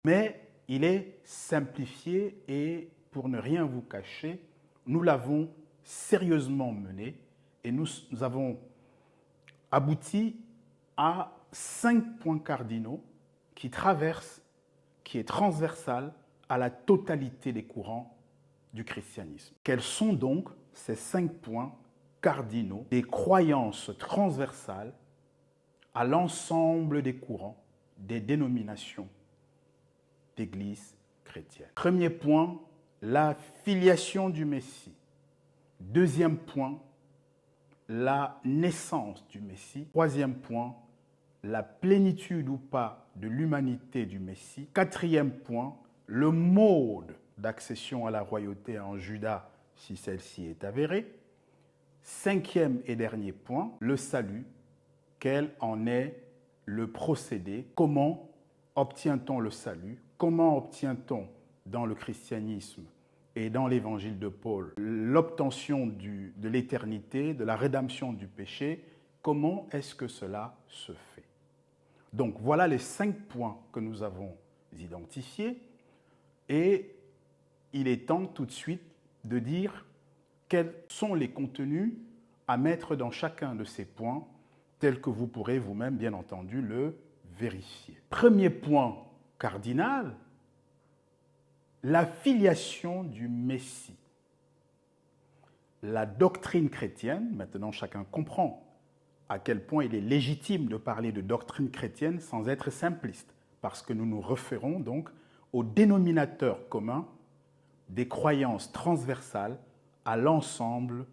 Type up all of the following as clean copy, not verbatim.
Mais il est simplifié et, pour ne rien vous cacher, nous l'avons sérieusement mené et nous avons abouti à 5 points cardinaux qui traversent, qui est transversal à la totalité des courants du christianisme. Quels sont donc ces 5 points cardinaux des croyances transversales à l'ensemble des courants, des dénominations d'église chrétienne? Premier point, la filiation du Messie. Deuxième point, la naissance du Messie. Troisième point, la plénitude ou pas de l'humanité du Messie. Quatrième point, le mode d'accession à la royauté en Juda si celle-ci est avérée. Cinquième et dernier point, le salut. Quel en est le procédé? Comment obtient-on le salut? Comment obtient-on dans le christianisme et dans l'évangile de Paul l'obtention de l'éternité, de la rédemption du péché? Comment est-ce que cela se fait? Donc voilà les 5 points que nous avons identifiés et il est temps tout de suite de dire quels sont les contenus à mettre dans chacun de ces points, tels que vous pourrez vous-même, bien entendu, le vérifier. Premier point cardinal, la filiation du Messie. La doctrine chrétienne, maintenant chacun comprend à quel point il est légitime de parler de doctrine chrétienne sans être simpliste, parce que nous nous référons donc au dénominateur commun des croyances transversales à l'ensemble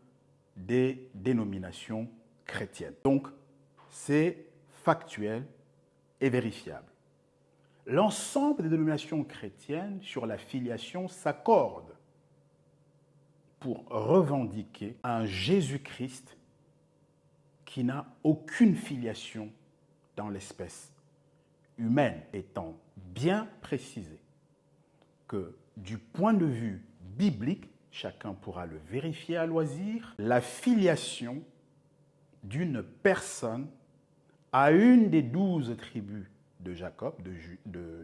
des dénominations chrétiennes. Donc, c'est factuel et vérifiable. L'ensemble des dénominations chrétiennes sur la filiation s'accordent pour revendiquer un Jésus-Christ qui n'a aucune filiation dans l'espèce humaine, étant bien précisé que du point de vue biblique, chacun pourra le vérifier à loisir, la filiation d'une personne à une des 12 tribus de Jacob,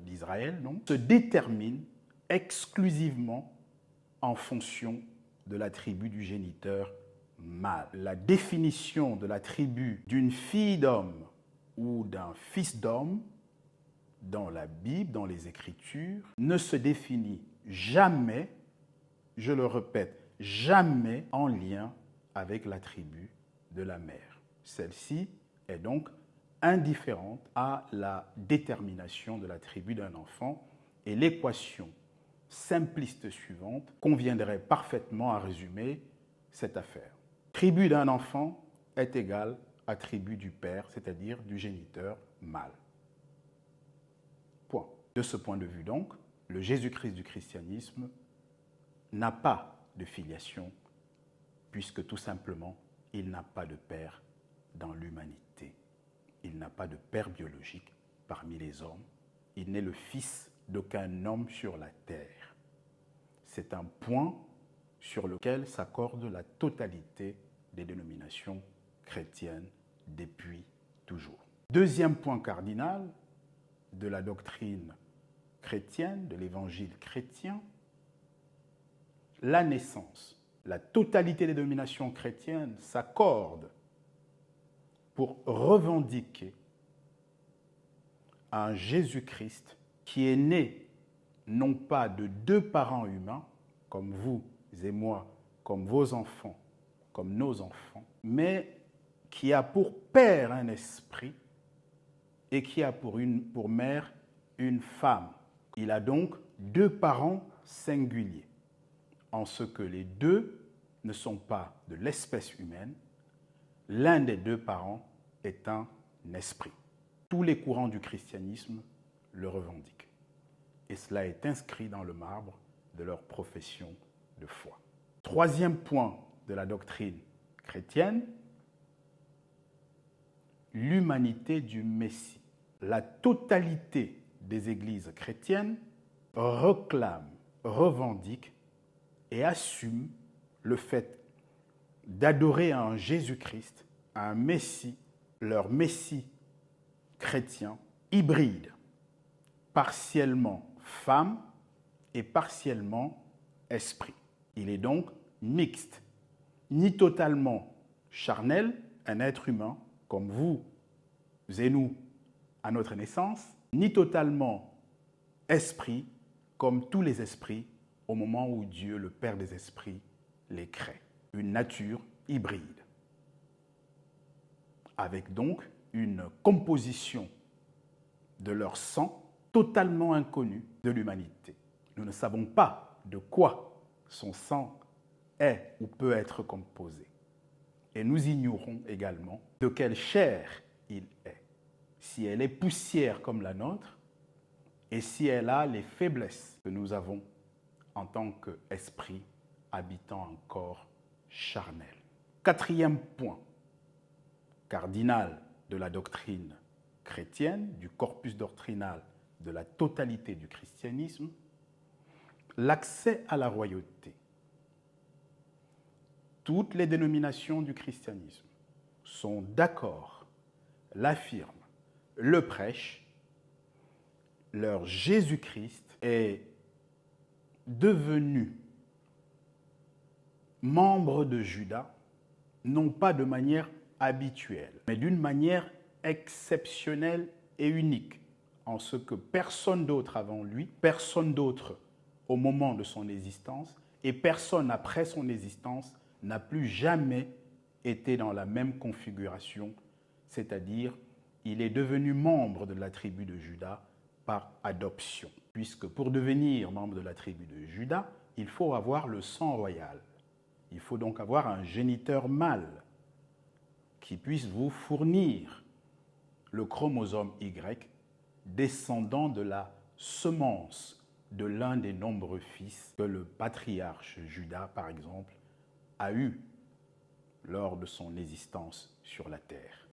d'Israël, se détermine exclusivement en fonction de la tribu du géniteur mâle. La définition de la tribu d'une fille d'homme ou d'un fils d'homme dans la Bible, dans les Écritures, ne se définit jamais, je le répète, jamais en lien avec la tribu de la mère. Celle-ci est donc indifférente à la détermination de la tribu d'un enfant et l'équation simpliste suivante conviendrait parfaitement à résumer cette affaire. Tribu d'un enfant est égale à tribu du père, c'est-à-dire du géniteur mâle. Point. De ce point de vue donc, le Jésus-Christ du christianisme n'a pas de filiation puisque tout simplement, il n'a pas de père dans l'humanité. Il n'a pas de père biologique parmi les hommes. Il n'est le fils d'aucun homme sur la terre. C'est un point sur lequel s'accorde la totalité des dénominations chrétiennes depuis toujours. Deuxième point cardinal de la doctrine chrétienne, de l'évangile chrétien, la naissance. La totalité des dénominations chrétiennes s'accordent pour revendiquer un Jésus-Christ qui est né non pas de 2 parents humains, comme vous et moi, comme vos enfants, comme nos enfants, mais qui a pour père un esprit et qui a pour mère une femme. Il a donc 2 parents singuliers, en ce que les 2 ne sont pas de l'espèce humaine. L'un des 2 parents est un esprit. Tous les courants du christianisme le revendiquent. Et cela est inscrit dans le marbre de leur profession de foi. Troisième point de la doctrine chrétienne, l'humanité du Messie. La totalité des églises chrétiennes réclame, revendique et assume le fait d'adorer un Jésus-Christ, un Messie, leur Messie chrétien, hybride, partiellement femme et partiellement esprit. Il est donc mixte, ni totalement charnel, un être humain comme vous et nous à notre naissance, ni totalement esprit comme tous les esprits au moment où Dieu, le Père des esprits, les crée. Une nature hybride, avec donc une composition de leur sang totalement inconnue de l'humanité. Nous ne savons pas de quoi son sang est ou peut être composé. Et nous ignorons également de quelle chair il est. Si elle est poussière comme la nôtre, et si elle a les faiblesses que nous avons en tant qu'esprit habitant un corps charnel. Quatrième point cardinal de la doctrine chrétienne, du corpus doctrinal de la totalité du christianisme, l'accès à la royauté. Toutes les dénominations du christianisme sont d'accord, l'affirment, le prêchent. Leur Jésus-Christ est devenu membre de Juda, non pas de manière habituelle, mais d'une manière exceptionnelle et unique, en ce que personne d'autre avant lui, personne d'autre au moment de son existence et personne après son existence n'a plus jamais été dans la même configuration, c'est-à-dire il est devenu membre de la tribu de Juda par adoption, puisque pour devenir membre de la tribu de Juda, il faut avoir le sang royal. Il faut donc avoir un géniteur mâle qui puisse vous fournir le chromosome Y descendant de la semence de l'un des nombreux fils que le patriarche Juda, par exemple, a eu lors de son existence sur la terre.